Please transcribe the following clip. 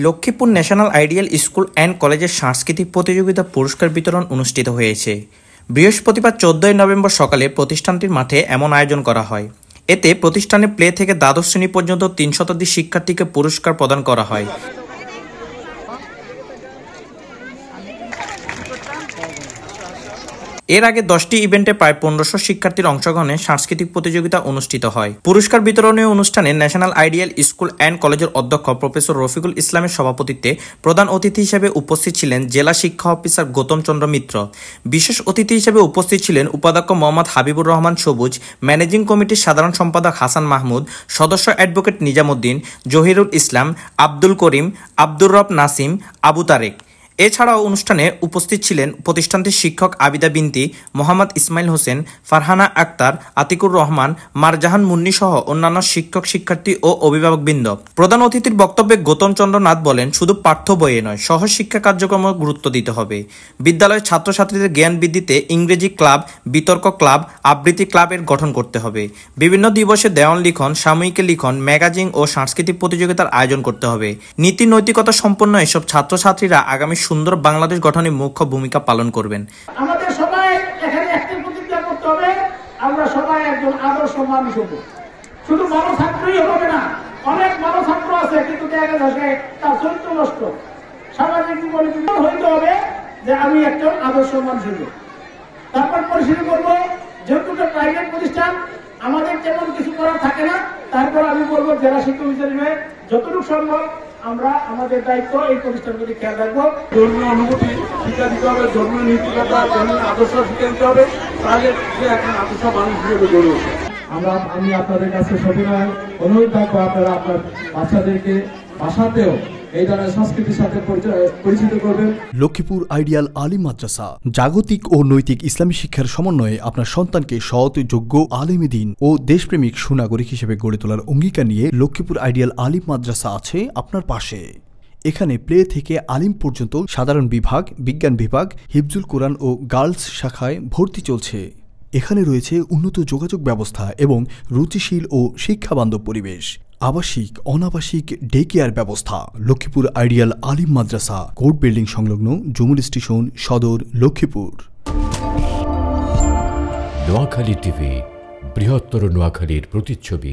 Lakshmipur national ideal school and কলেজের সাংস্কৃতিক প্রতিযোগিতা পুরস্কার বিতরণ অনুষ্ঠিত হয়েছে। বৃহস্পতিবার 14 নভেম্বর সকালে প্রতিষ্ঠানটির মাঠে এমন আয়োজন করা হয়। এতে প্রতিষ্ঠানে প্লে থেকে দ্বাদশ শ্রেণী পর্যন্ত ৩ শতাধিক শিক্ষার্থীকে পুরস্কার প্রদান করা হয়। এর আগে 10টি ইভেন্টে প্রায় 1500 শিক্ষার্থীর অংশগ্রহণে সাংস্কৃতিক প্রতিযোগিতা অনুষ্ঠিত হয়। পুরস্কার বিতরণী অনুষ্ঠানে ন্যাশনাল আইডিয়াল স্কুল অ্যান্ড কলেজের অধ্যক্ষ প্রফেসর রফিকুল ইসলামের সভাপতিত্বে প্রধান অতিথি হিসেবে উপস্থিত ছিলেন জেলা শিক্ষা অফিসার গৌতম চন্দ্র মিত্র। বিশেষ অতিথি হিসেবে উপস্থিত ছিলেন উপাধ্যক্ষ মোহাম্মদ হাবিবুর রহমান সবুজ, ম্যানেজিং কমিটির সাধারণ সম্পাদক হাসান মাহমুদ, সদস্য অ্যাডভোকেট নিজামুদ্দিন, জহিরুল ইসলাম, আব্দুল করিম, আব্দুর রব নাসিম, আবু তারেক। এছাড়াও অনুষ্ঠানে উপস্থিত ছিলেন প্রতিষ্ঠানটির শিক্ষক আবিদা বিনতি, মোহাম্মদ ইসমাইল হোসেন, ফারহানা আক্তার, আতিকুর রহমান, মারজাহান মুন্নি সহ অন্যান্য শিক্ষক শিক্ষার্থী ও অভিভাবকবৃন্দ। প্রধান অতিথির বক্তব্যে গৌতম চন্দ্র নাথ বলেন, শুধু পাঠ্য বইয়ে নয়, সহজ শিক্ষা কার্যক্রমে গুরুত্ব দিতে হবে। বিদ্যালয়ের ছাত্রছাত্রীদের জ্ঞান বৃদ্ধিতে ইংরেজি ক্লাব, বিতর্ক ক্লাব, আবৃত্তি ক্লাবের গঠন করতে হবে। বিভিন্ন দিবসে দেওয়ান লিখন, সাময়িকী লিখন, ম্যাগাজিন ও সাংস্কৃতিক প্রতিযোগিতার আয়োজন করতে হবে। নীতি নৈতিকতা সম্পন্ন এসব ছাত্রছাত্রীরা আগামী সুন্দর বাংলাদেশ গঠনে মুখ্য ভূমিকা পালন করবেন। আমাদের সবাই এখানে একটি প্রতিজ্ঞা করতে হবে, আমরা সবাই একজন আদর্শ মানুষ হব। শুধু ভালো ছাত্রই হবে না, অনেক ভালো ছাত্র আছে কিন্তু দেখা যাচ্ছে তার চরিত্র নষ্ট। সামাজিক জীবনে হইতে হবে যে আমি একজন আদর্শ মানুষ হব। তারপর পরিশীলন করবো, যেহেতু প্রাইভেট প্রতিষ্ঠান আমাদের তেমন কিছু করার থাকে না, তারপর আমি বলবো জেলা শিক্ষক হিসেবে যতটুকু সম্ভব আমরা আমাদের দায়িত্ব এই প্রতিষ্ঠানগুলি খেয়াল রাখবো। ধর্মীয় অনুভূতি শিক্ষা দিতে হবে, ধর্মীয় নীতিকতা, ধর্মীয় আদর্শ শিক্ষা দিতে হবে, তাহলে সে এখন আদর্শ মানুষ হিসেবে গড়ে ওঠে। আমি আপনাদের কাছে সবিনয় অনুরোধ রাখবো, আপনারা আপনার বাচ্চাদেরকে বাসাতেও এই ধরনের সংস্কৃতির সাথে পরিচিত করবেন। লক্ষ্মীপুর আইডিয়াল আলিম মাদ্রাসা জাগতিক ও নৈতিক ইসলামী শিক্ষার সমন্বয়ে আপনার সন্তানকে সৎ, যোগ্য, আলেমে দ্বীন ও দেশপ্রেমিক সুনাগরিক হিসেবে গড়ে তোলার অঙ্গীকার নিয়ে লক্ষ্মীপুর আইডিয়াল আলিম মাদ্রাসা আছে আপনার পাশে। এখানে প্লে থেকে আলিম পর্যন্ত সাধারণ বিভাগ, বিজ্ঞান বিভাগ, হিফজুল কোরআন ও গার্লস শাখায় ভর্তি চলছে। এখানে রয়েছে উন্নত যোগাযোগ ব্যবস্থা এবং রুচিশীল ও শিক্ষাবান্ধব পরিবেশ, আবাসিক অনাবাসিক ডে কেয়ার ব্যবস্থা। লক্ষ্মীপুর আইডিয়াল আলিম মাদ্রাসা, কোর্ট বিল্ডিং সংলগ্ন, জুমুল স্টেশন, সদর, লক্ষ্মীপুর। নোয়াখালী টিভি, বৃহত্তর নোয়াখালীর প্রতিচ্ছবি।